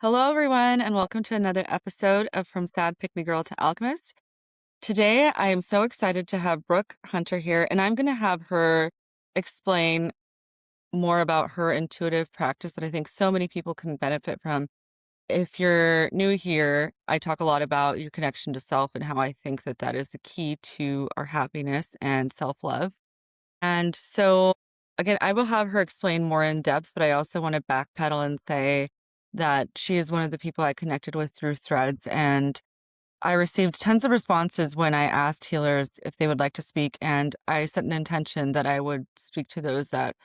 Hello, everyone, and welcome to another episode of From Sad Pick Me Girl to Alchemist. Today, I am so excited to have Brooke Hunter here, and I'm going to have her explain more about her intuitive practice that I think so many people can benefit from. If you're new here, I talk a lot about your connection to self and how I think that that is the key to our happiness and self love. And so, again, I will have her explain more in depth, but I also want to backpedal and say that she is one of the people I connected with through threads. And I received tons of responses when I asked healers if they would like to speak. And I set an intention that I would speak to those that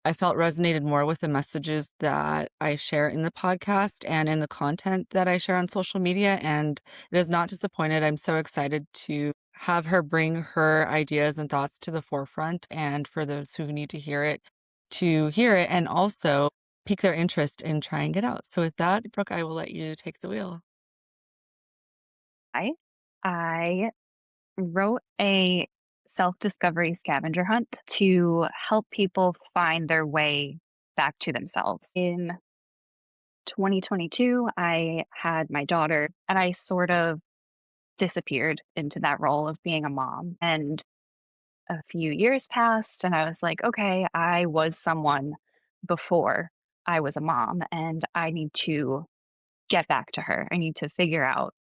I felt resonated more with the messages that I share in the podcast and in the content that I share on social media. And it has not disappointed. I'm so excited to have her bring her ideas and thoughts to the forefront and for those who need to hear it and also pique their interest in trying it out. So with that, Brooke, I will let you take the wheel. I wrote a self discovery scavenger hunt to help people find their way back to themselves. In 2022, I had my daughter and I sort of disappeared into that role of being a mom. And a few years passed, and I was like, okay, I was someone before I was a mom, and I need to get back to her. I need to figure out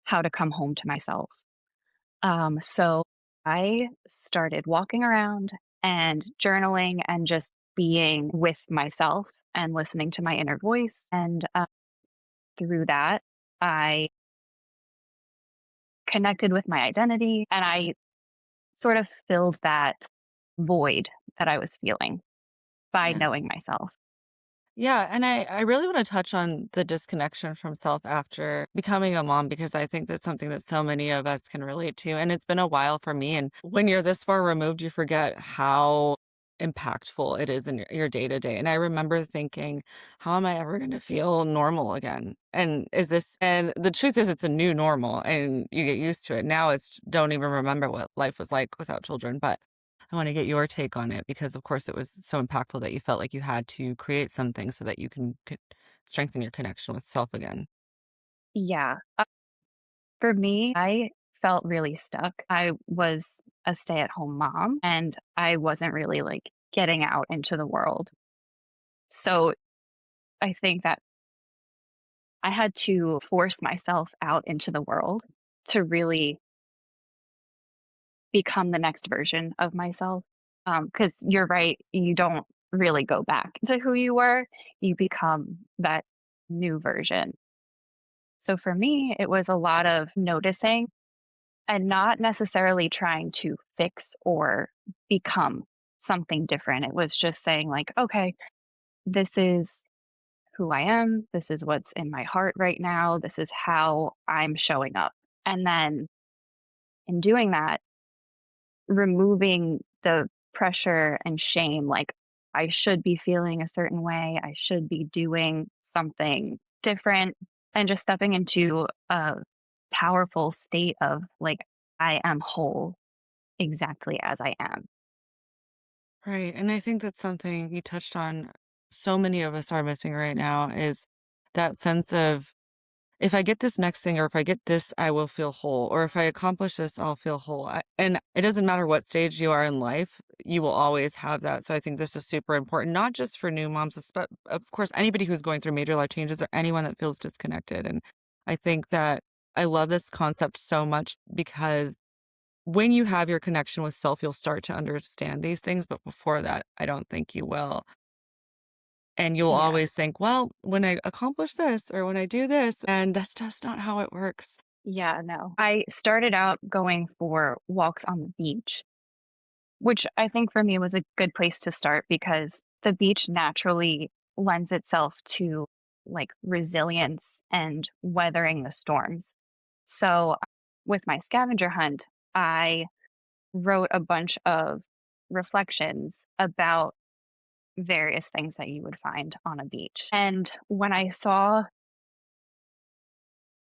how to come home to myself. So I started walking around and journaling and just being with myself and listening to my inner voice. And through that, I connected with my identity and I sort of filled that void that I was feeling by Yeah. knowing myself. Yeah, and I really want to touch on the disconnection from self after becoming a mom because I think that's something that so many of us can relate to. And it's been a while for me. And when you're this far removed, you forget how impactful it is in your day to day. And I remember thinking, how am I ever going to feel normal again? And the truth is, it's a new normal and you get used to it. Now it's don't even remember what life was like without children. But I want to get your take on it because, of course, it was so impactful that you felt like you had to create something so that you could strengthen your connection with self again. Yeah. For me, I felt really stuck. I was a stay at home mom and I wasn't really like getting out into the world. So I think that I had to force myself out into the world to really become the next version of myself. Because you're right, you don't really go back to who you were, you become that new version. So for me, it was a lot of noticing and not necessarily trying to fix or become something different. It was just saying, like, okay, this is who I am. This is what's in my heart right now. This is how I'm showing up. And then in doing that, removing the pressure and shame, like I should be feeling a certain way, I should be doing something different, and just stepping into a powerful state of like, I am whole exactly as I am. Right. And I think that's something you touched on so many of us are missing right now is that sense of if I get this next thing or if I get this, I will feel whole. Or if I accomplish this, I'll feel whole. And it doesn't matter what stage you are in life, you will always have that. So I think this is super important, not just for new moms, but of course, anybody who's going through major life changes or anyone that feels disconnected. And I think that I love this concept so much because when you have your connection with self, you'll start to understand these things. But before that, I don't think you will. And you'll Yeah. always think, well, when I accomplish this or when I do this, and that's just not how it works. Yeah, no. I started out going for walks on the beach, which I think for me was a good place to start because the beach naturally lends itself to like resilience and weathering the storms. So, with my scavenger hunt, I wrote a bunch of reflections about various things that you would find on a beach. And when I saw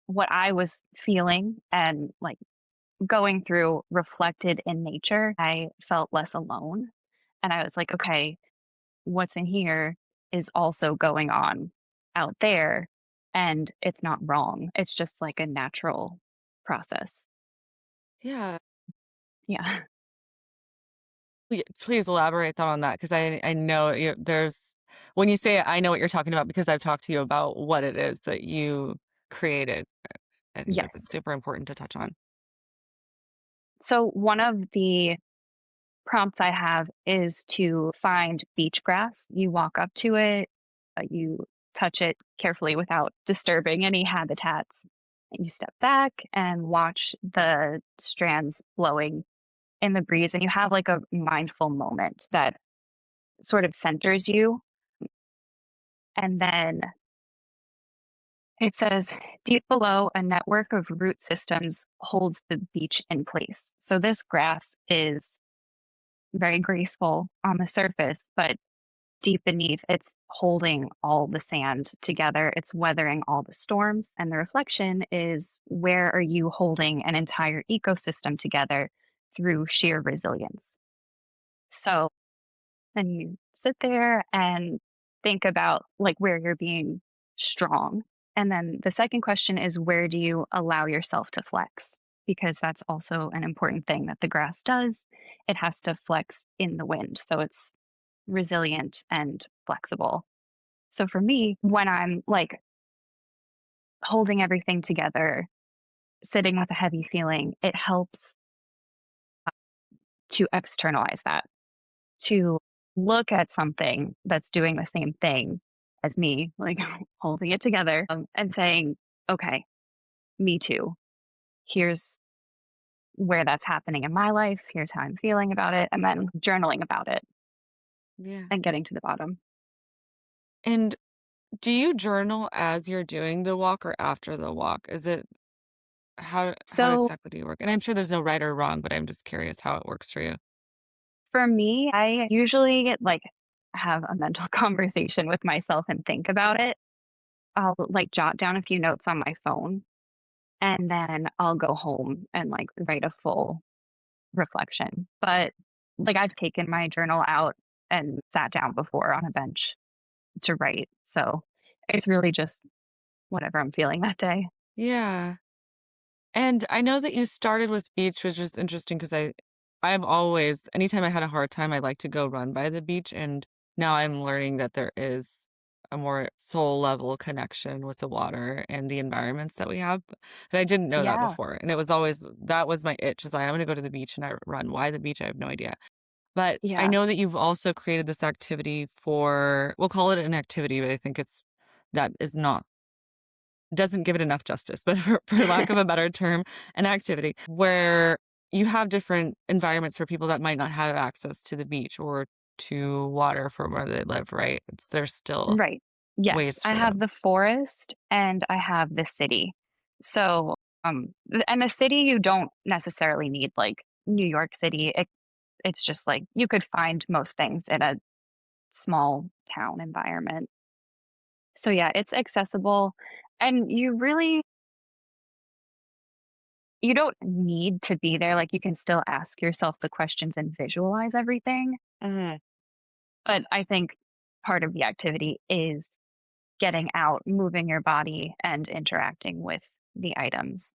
what I was feeling and like going through reflected in nature, I felt less alone. And I was like, okay, what's in here is also going on out there, and it's not wrong. It's just like a natural process. Yeah. Yeah. Please elaborate on that because I know there's when you say it, I know what you're talking about because I've talked to you about what it is that you created. I think that's Yes. super important to touch on. So one of the prompts I have is to find beach grass. You walk up to it, you touch it carefully without disturbing any habitats. And you step back and watch the strands blowing in the breeze, and you have like a mindful moment that sort of centers you. And then it says, deep below, a network of root systems holds the beach in place. So this grass is very graceful on the surface, but deep beneath, it's holding all the sand together. It's weathering all the storms. And the reflection is, where are you holding an entire ecosystem together through sheer resilience? So then you sit there and think about like where you're being strong. And then the second question is, where do you allow yourself to flex? Because that's also an important thing that the grass does. It has to flex in the wind. So it's resilient and flexible. So for me, when I'm like holding everything together, sitting with a heavy feeling, it helps to externalize that, to look at something that's doing the same thing as me, like holding it together and saying, okay, me too. Here's where that's happening in my life. Here's how I'm feeling about it. And then journaling about it Yeah. and getting to the bottom. And do you journal as you're doing the walk or after the walk? Is it how So exactly do you work? And I'm sure there's no right or wrong, but I'm just curious how it works for you. for me, I usually like have a mental conversation with myself and think about it. I'll like jot down a few notes on my phone and then I'll go home and like write a full reflection. But like I've taken my journal out and sat down before on a bench to write. So it's really just whatever I'm feeling that day. Yeah. And I know that you started with beach, which is interesting because I've always anytime I had a hard time, I like to go run by the beach, and now I'm learning that there is a more soul level connection with the water and the environments that we have, and I didn't know that Yeah. before, and it was always that was my itch is like, "I'm gonna go to the beach and I run." Why the beach? I have no idea. But I Yeah. know that you've also created this activity for we'll call it an activity, but I think it's that is not doesn't give it enough justice, but for lack of a better term, an activity where you have different environments for people that might not have access to the beach or to water from where they live, right? There's still Right. Yes. ways I for have them. the forest and I have the city. So, and the city, you don't necessarily need like New York City. It's just like you could find most things in a small town environment. So yeah, it's accessible and you don't need to be there. Like you can still ask yourself the questions and visualize everything. Mhm. But I think part of the activity is getting out, moving your body and interacting with the items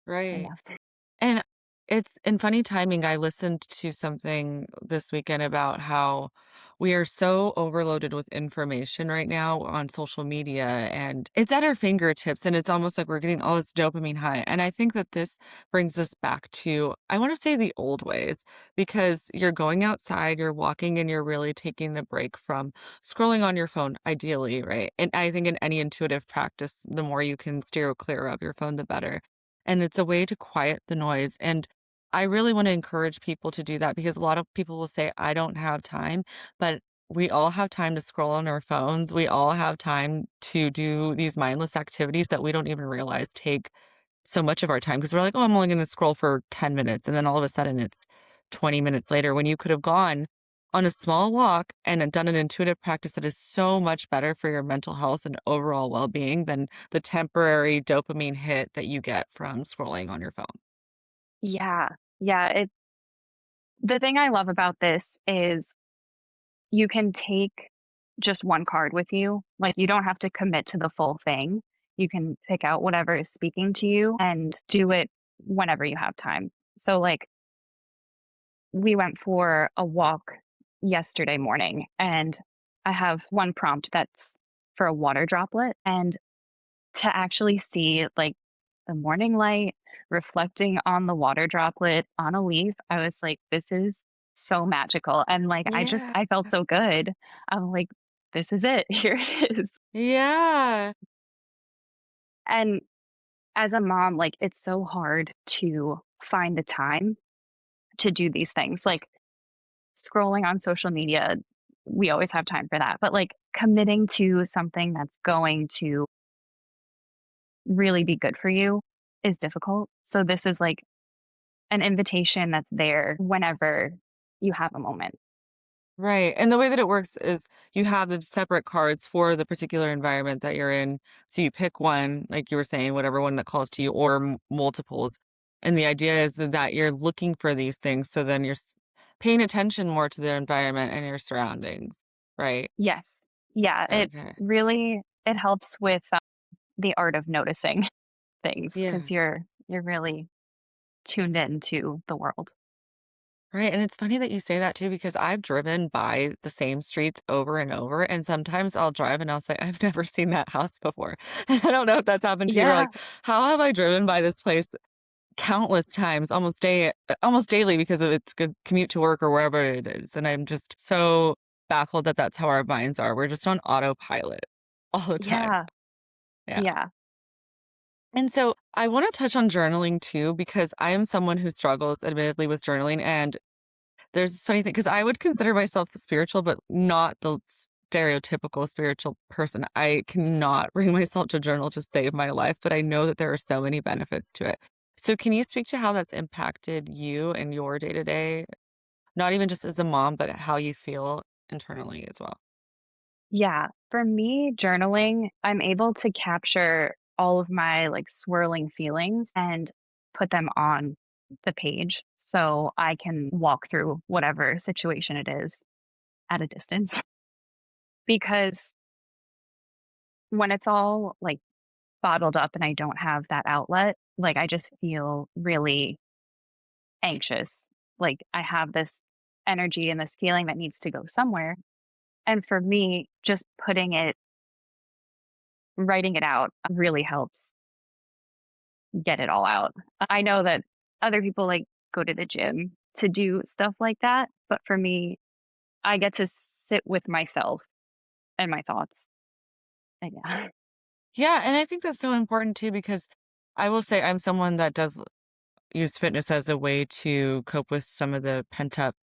Right. enough. And it's in funny timing, I listened to something this weekend about how we are so overloaded with information right now on social media and it's at our fingertips and it's almost like we're getting all this dopamine high. And I think that this brings us back to, I want to say the old ways because you're going outside, you're walking and you're really taking a break from scrolling on your phone, ideally, right? And I think in any intuitive practice, the more you can steer clear of your phone, the better and it's a way to quiet the noise, and I really wanna encourage people to do that because a lot of people will say, "I don't have time," but we all have time to scroll on our phones, we all have time to do these mindless activities that we don't even realize take so much of our time because 'cause we're like, "Oh, I'm only gonna scroll for 10 minutes," and then all of a sudden it's 20 minutes later when you could have gone on a small walk and done an intuitive practice that is so much better for your mental health and overall well-being than the temporary dopamine hit that you get from scrolling on your phone. Yeah. Yeah. The thing I love about this is you can take just one card with you. Like, you don't have to commit to the full thing. You can pick out whatever is speaking to you and do it whenever you have time. So, like, we went for a walk yesterday morning, and I have one prompt that's for a water droplet. And to actually see, like, the morning light reflecting on the water droplet on a leaf, I was like, "This is so magical," and, like, Yeah. I felt so good. I'm like, "This is it. Here it is." Yeah. And as a mom, like, it's so hard to find the time to do these things, like, scrolling on social media, we always have time for that, but, like, committing to something that's going to really be good for you is difficult. So this is, like, an invitation that's there whenever you have a moment. Right, and the way that it works is you have the separate cards for the particular environment that you're in. So you pick one, like you were saying, whatever one that calls to you, or multiples. And the idea is that you're looking for these things. So then you're paying attention more to the environment and your surroundings. Right. Yes. Yeah, it Okay. really it helps with, the art of noticing things Yeah. because you're really tuned into the world. Right, and it's funny that you say that too because I've driven by the same streets over and over, and sometimes I'll drive and I'll say, "I've never seen that house before." And I don't know if that's happened to you. You're Yeah, like, "How have I driven by this place countless times, almost daily because of its good commute to work or wherever it is?" And I'm just so baffled that that's how our minds are. We're just on autopilot all the time. yeah, Yeah. yeah, And so I wanna touch on journaling too because I am someone who struggles admittedly with journaling, and there's this funny thing because I would consider myself spiritual, but not the stereotypical spiritual person. I cannot bring myself to journal to save my life, but I know that there are so many benefits to it. So can you speak to how that's impacted you and your day to day? Not even just as a mom, but how you feel internally as well. yeah. For me, journaling, I'm able to capture all of my, like, swirling feelings and put them on the page so I can walk through whatever situation it is at a distance. Because when it's all, like, bottled up and I don't have that outlet, like, I just feel really anxious. Like, I have this energy and this feeling that needs to go somewhere. And for me, just writing it out really helps get it all out. I know that other people, like, go to the gym to do stuff like that, but for me, I get to sit with myself and my thoughts. And yeah. Yeah, and I think that's so important too because I will say I'm someone that does use fitness as a way to cope with some of the pent up,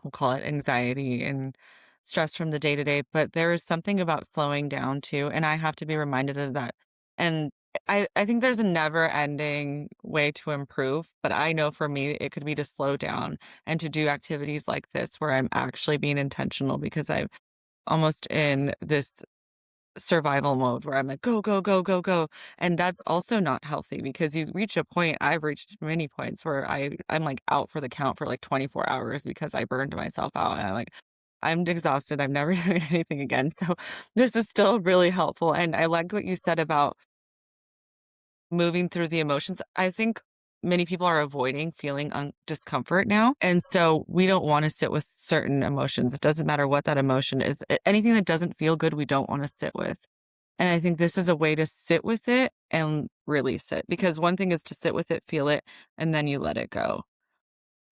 we'll call it anxiety and stress from the day to day, but there is something about slowing down too, and I have to be reminded of that. And I think there's a never ending way to improve, but I know for me it could be to slow down and to do activities like this where I'm actually being intentional because I'm almost in this survival mode where I'm like, go, go, go, go, go. And that's also not healthy because you reach a point, I've reached many points where I'm like out for the count for like 24 hours because I burned myself out. And I'm like, I'm exhausted. I'm never doing anything again. So this is still really helpful. And I like what you said about moving through the emotions. I think many people are avoiding feeling discomfort now. And so we don't want to sit with certain emotions. It doesn't matter what that emotion is. Anything that doesn't feel good, we don't want to sit with. And I think this is a way to sit with it and release it because one thing is to sit with it, feel it, and then you let it go.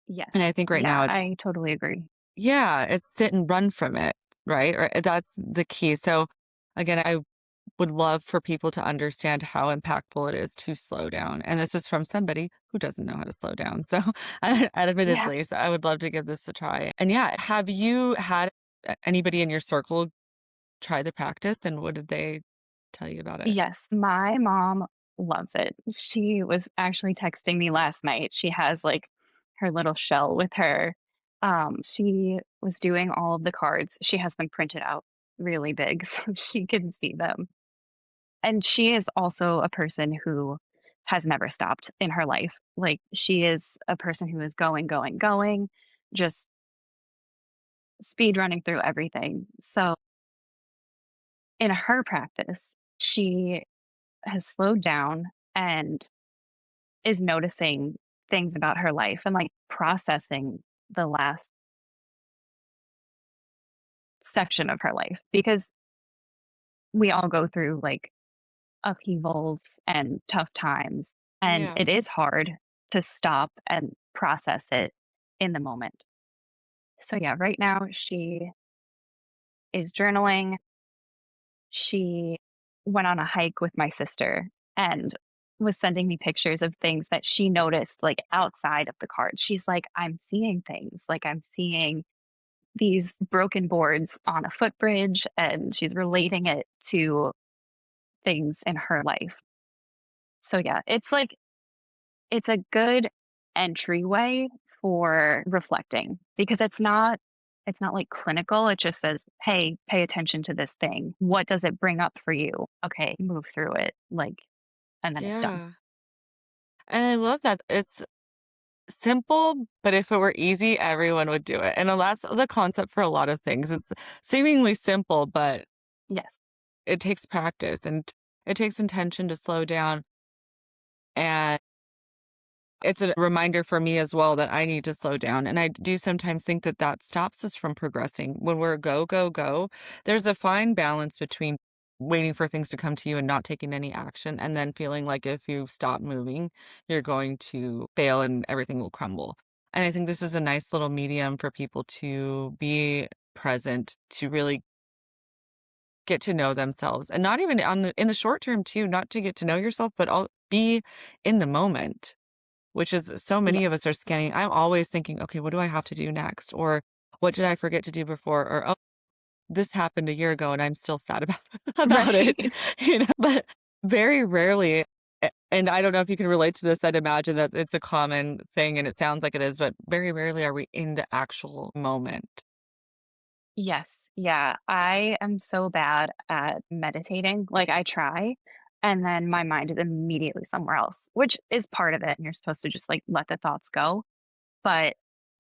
Yes. And I think right Yeah, now it's I totally agree. yeah, it's sit and run from it, right? Or that's the key. So again, I would love for people to understand how impactful it is to slow down. And this is from somebody who doesn't know how to slow down. So Yeah. admittedly, so I would love to give this a try. And yeah, have you had anybody in your circle try the practice and what did they tell you about it? Yes, my mom loves it. She was actually texting me last night. She has, like, her little shell with her. She was doing all of the cards. She has them printed out really big so she can see them. And she is also a person who has never stopped in her life. Like, she is a person who is going, going, going, just speed running through everything. So in her practice, she has slowed down and is noticing things about her life and like processing the last section of her life because we all go through like upheavals and tough times. And Yeah. it is hard to stop and process it in the moment. So, yeah, right now she is journaling. She went on a hike with my sister and was sending me pictures of things that she noticed like outside of the card. She's like, I'm seeing things. Like, I'm seeing these broken boards on a footbridge, and she's relating it to things in her life. So, yeah, it's like it's a good entryway for reflecting because it's not like clinical. It just says, "Hey, pay attention to this thing. What does it bring up for you? Okay, move through it." Like, and then it's done. Yeah. And I love that it's simple, but if it were easy, everyone would do it. And that's the concept for a lot of things. It's seemingly simple, but Yes. it takes practice and it takes intention to slow down. And it's a reminder for me as well that I need to slow down. And I do sometimes think that that stops us from progressing. When we're go, go, go, there's a fine balance between waiting for things to come to you and not taking any action, and then feeling like if you stop moving, you're going to fail and everything will crumble. And I think this is a nice little medium for people to be present, to really get to know themselves and not even in the short term too, not to get to know yourself, but be in the moment, which is so many of Yes. us are scanning. I'm always thinking, "Okay, what do I have to do next?" Or, "What did I forget to do before?" Or, "Oh, this happened a year ago and I'm still sad about about it." Right. But very rarely and I don't know if you can relate to this, I'd imagine that it's a common thing and it sounds like it is, but very rarely are we in the actual moment. Yes. Yeah. I am so bad at meditating. Like, I try, and then my mind is immediately somewhere else, which is part of it. And you're supposed to just like let the thoughts go. But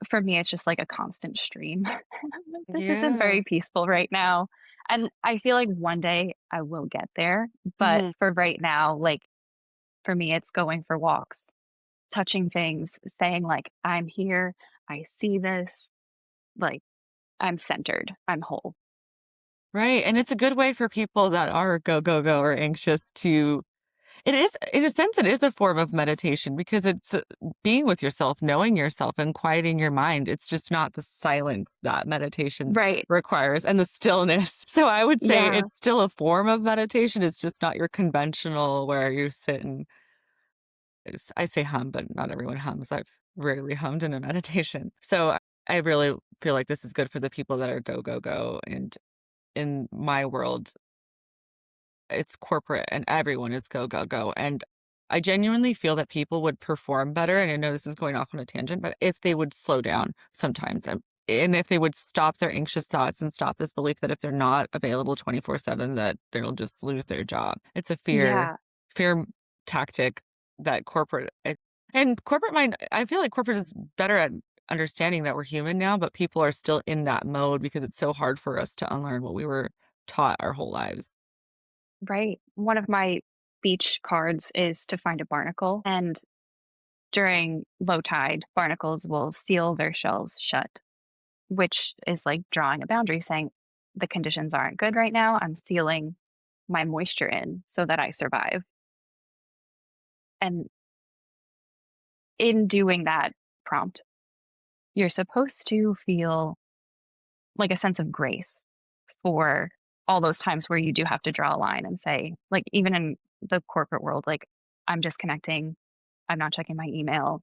for me, it's just like a constant stream. This isn't Yeah. very peaceful right now. And I feel like one day I will get there. But Mhm. for right now, like for me, it's going for walks, touching things, saying, like, I'm here, I see this, like, I'm centered, I'm whole. Right, and it's a good way for people that are go, go, go or anxious to it is in a sense, it is a form of meditation because it's, being with yourself, knowing yourself, and quieting your mind. It's just not the silence that meditation Right. requires and the stillness. So I would say Yeah. it's still a form of meditation, it's just not your conventional where you sit and I say hum, but not everyone hums. I've rarely hummed in a meditation. So I really feel like this is good for the people that are go, go, go, and in my world, it's corporate and everyone is go, go, go. And I genuinely feel that people would perform better. And I know this is going off on a tangent, but if they would slow down sometimes and if they would stop their anxious thoughts and stop this belief that if they're not available 24/7, that they'll just lose their job. It's a Yeah. fear tactic that and corporate mind, I feel like corporate is better at understanding that we're human now, but people are still in that mode because it's so hard for us to unlearn what we were taught our whole lives. Right. One of my beach cards is to find a barnacle. And during low tide, barnacles will seal their shells shut, which is like drawing a boundary saying the conditions aren't good right now. I'm sealing my moisture in so that I survive. And in doing that prompt, you're supposed to feel like a sense of grace for all those times where you do have to draw a line and say, like, even in the corporate world, like, I'm disconnecting, I'm not checking my email,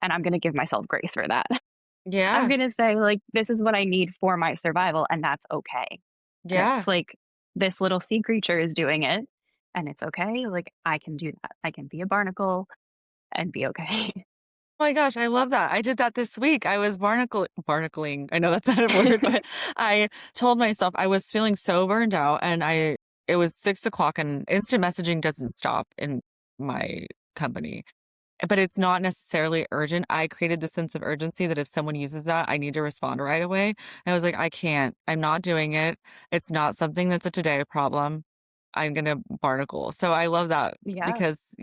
and I'm going to give myself grace for that. I'm Yeah. going to say, like, this is what I need for my survival, and that's okay. And Yeah. it's like this little sea creature is doing it, and it's okay. Like, I can do that. I can be a barnacle and be okay. Oh my gosh, I love that. I did that this week. I was barnacling. I know that's not a word, but I told myself I was feeling so burned out and it was 6 o'clock and instant messaging doesn't stop in my company. but it's not necessarily urgent. I created the sense of urgency that if someone uses that, I need to respond right away. And I was like, "I can't. I'm not doing it. It's not something that's a today problem. I'm gonna barnacle." So I love that Yeah. because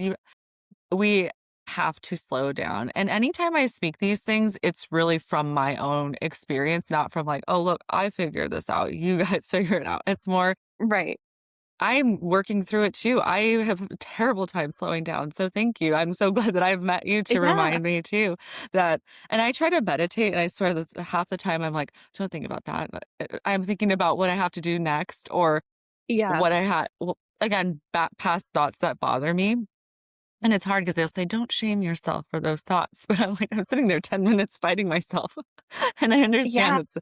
we have to slow down. And anytime I speak these things, it's really from my own experience, not from like, "Oh, look, I figured this out. You guys figure it out." It's more Right. I'm working through it too. I have a terrible time slowing down, so thank you. I'm so glad that I've met you to Yeah. remind me too that and I try to meditate, and I swear this half the time I'm like, "Don't think about that." I'm thinking about what I have to do next or Yeah. what I had well, again, past thoughts that bother me, and it's hard because 'cause they'll say, "Don't shame yourself for those thoughts," but I'm like, I'm sitting there 10 minutes fighting myself, and I Yeah. understand it's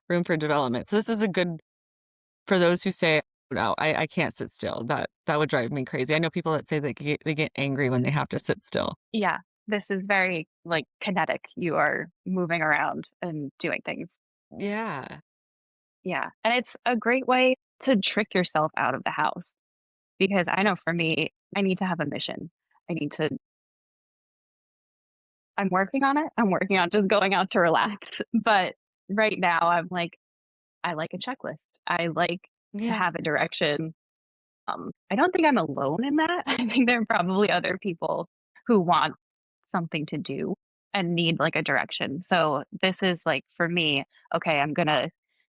room for development. So this is a good for those who say, "No, I can't sit still," that would drive me crazy. I know people that say they get angry when they have to sit still. Yeah. This is very, like, kinetic. You are moving around and doing things. Yeah. Yeah, and it's a great way to trick yourself out of the house because I know for me, I need to have a mission. I need to I'm working on it. I'm working on just going out to relax, but right now I'm like, I like a checklist. I like to Yeah. have a direction. I don't think I'm alone in that. I think there are probably other people who want something to do and need like a direction. So this is like for me, okay, I'm gonna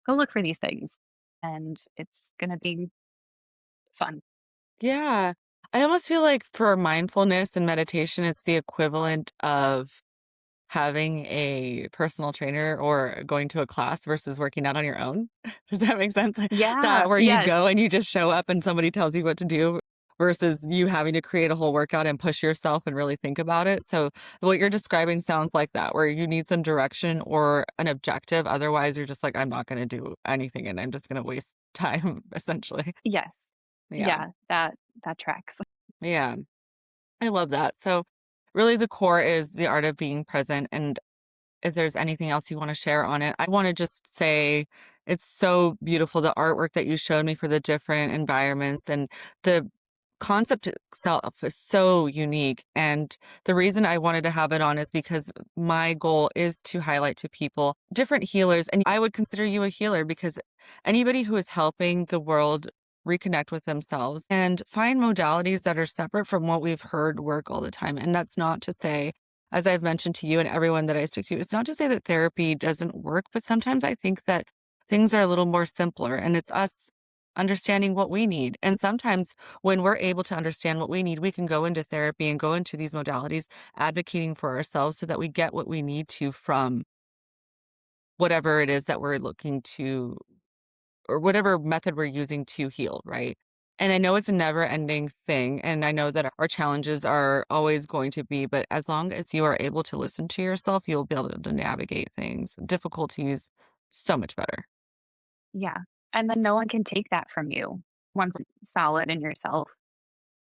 go look for these things and it's gonna be fun. Yeah. I almost feel like for mindfulness and meditation, it's the equivalent of having a personal trainer or going to a class versus working out on your own. Does that make sense? Yeah, That where you yes, go and you just show up and somebody tells you what to do versus you having to create a whole workout and push yourself and really think about it. So what you're describing sounds like that, where you need some direction or an objective. Otherwise, you're just like, I'm not going to do anything and I'm just going to waste time, essentially. yes, Yeah. yeah, that tracks. Yeah. I love that. So really the core is the art of being present and if there's anything else you wanna share on it. I wanna just say it's so beautiful, the artwork that you showed me for the different environments, and the concept itself is so unique, and the reason I wanted to have it on is because my goal is to highlight to people different healers, and I would consider you a healer because anybody who is helping the world reconnect with themselves and find modalities that are separate from what we've heard work all the time, and that's not to say as I've mentioned to you and everyone that I speak to, it's not to say that therapy doesn't work, but sometimes I think that things are a little more simpler and it's us understanding what we need. And sometimes when we're able to understand what we need, we can go into therapy and go into these modalities advocating for ourselves so that we get what we need to from whatever it is that we're looking to or whatever method we're using to heal, right? And I know it's a never ending thing. And I know that our challenges are always going to be, but as long as you are able to listen to yourself, you'll be able to navigate things, difficulties so much better. Yeah, and then no one can take that from you. Once it's solid in yourself,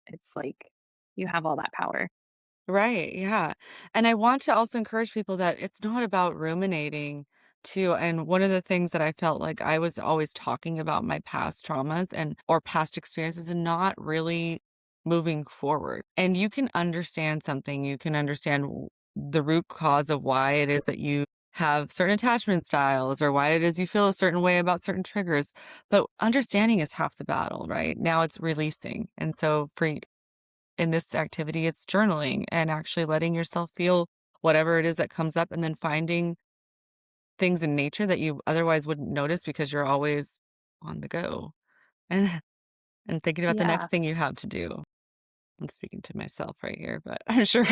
it's like you have all that power. Right, yeah. And I want to also encourage people that it's not about ruminating too. And one of the things that I felt like I was always talking about my past traumas and or past experiences and not really moving forward. And you can understand something, you can understand the root cause of why it is that you have certain attachment styles or why it is you feel a certain way about certain triggers. But understanding is half the battle, right? Now it's releasing. And so for in this activity, it's journaling and actually letting yourself feel whatever it is that comes up and then finding things in nature that you otherwise wouldn't notice because you're always on the go and and thinking about the Yeah. next thing you have to do. I'm speaking to myself right here, but I'm sure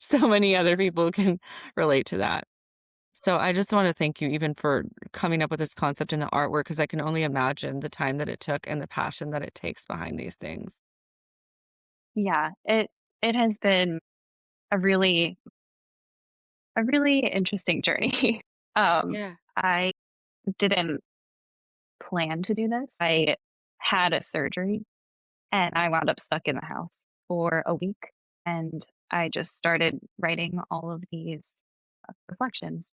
so many other people can relate to that. So I just want to thank you even for coming up with this concept in the artwork because I can only imagine the time that it took and the passion that it takes behind these things. Yeah, it has been a really interesting journey. Yeah. I didn't plan to do this. I had a surgery and I wound up stuck in the house for a week, and I just started writing all of these, reflections.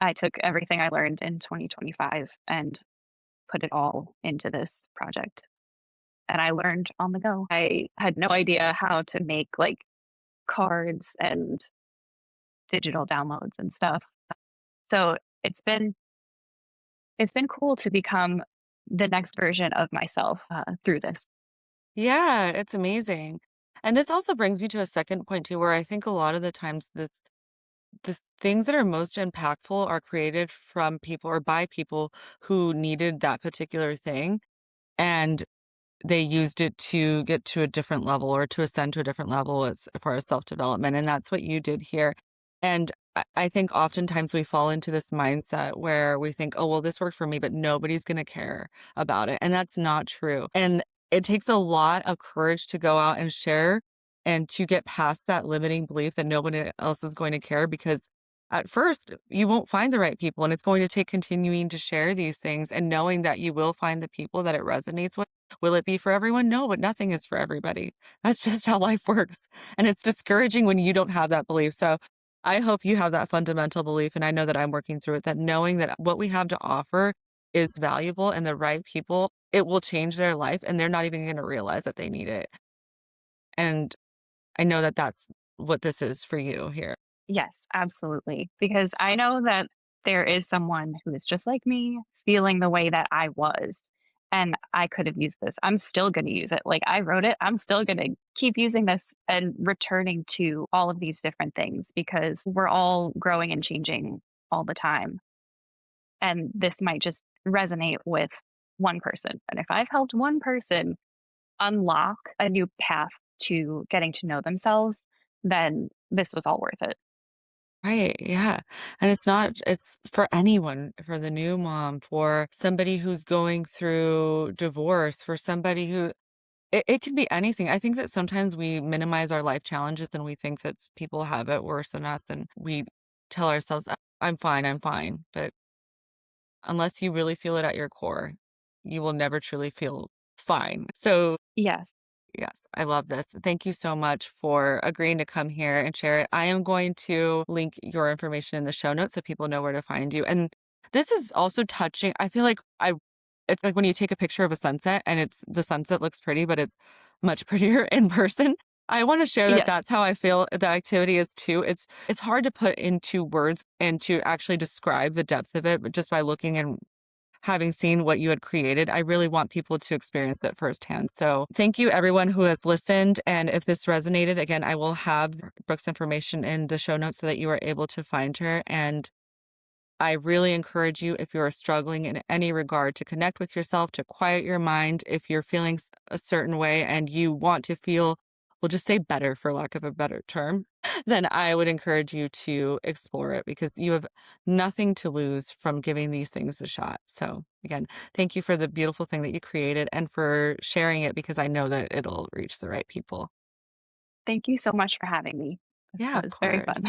I took everything I learned in 2025 and put it all into this project, and I learned on the go. I had no idea how to make, like, cards and digital downloads and stuff. So it's been cool to become the next version of myself through this. Yeah, it's amazing. And this also brings me to a second point too, where I think a lot of the times the things that are most impactful are created from people or by people who needed that particular thing. And they used it to get to a different level or to ascend to a different level as far as self-development, and that's what you did here. And I think oftentimes we fall into this mindset where we think, "Oh, well, this worked for me, but nobody's gonna care about it," and that's not true. And it takes a lot of courage to go out and share and to get past that limiting belief that nobody else is going to care because at first, you won't find the right people, and it's going to take continuing to share these things and knowing that you will find the people that it resonates with. Will it be for everyone? No, but nothing is for everybody. That's just how life works, and it's discouraging when you don't have that belief, so I hope you have that fundamental belief, and I know that I'm working through it, that knowing that what we have to offer is valuable and the right people, it will change their life, and they're not even gonna realize that they need it, and I know that that's what this is for you here. Yes, absolutely. Because I know that there is someone who is just like me, feeling the way that I was. And I could have used this. I'm still going to use it. Like I wrote it. I'm still going to keep using this and returning to all of these different things because we're all growing and changing all the time. And this might just resonate with one person. And if I've helped one person unlock a new path to getting to know themselves, then this was all worth it. Right, yeah, and it's for anyone, for the new mom, for somebody who's going through divorce, for somebody who it can be anything. I think that sometimes we minimize our life challenges and we think that people have it worse than us, and we tell ourselves, I'm fine," but unless you really feel it at your core, you will never truly feel fine. So Yes. yes, I love this. Thank you so much for agreeing to come here and share it. I am going to link your information in the show notes so people know where to find you. And this is also touching. I feel like I it's like when you take a picture of a sunset and it's the sunset looks pretty, but it's much prettier in person. I want to share that Yes. that's how I feel the activity is too. It's hard to put into words and to actually describe the depth of it, but just by looking and having seen what you had created, I really want people to experience it firsthand. So thank you everyone who has listened. And if this resonated, again, I will have Brooke's information in the show notes so that you are able to find her. And I really encourage you, if you are struggling in any regard, to connect with yourself, to quiet your mind. If you're feeling a certain way and you want to feel, we'll just say better for lack of a better term, then I would encourage you to explore it because you have nothing to lose from giving these things a shot. So, again, thank you for the beautiful thing that you created and for sharing it because I know that it'll reach the right people. Thank you so much for having me. This Yeah, of was very course. fun.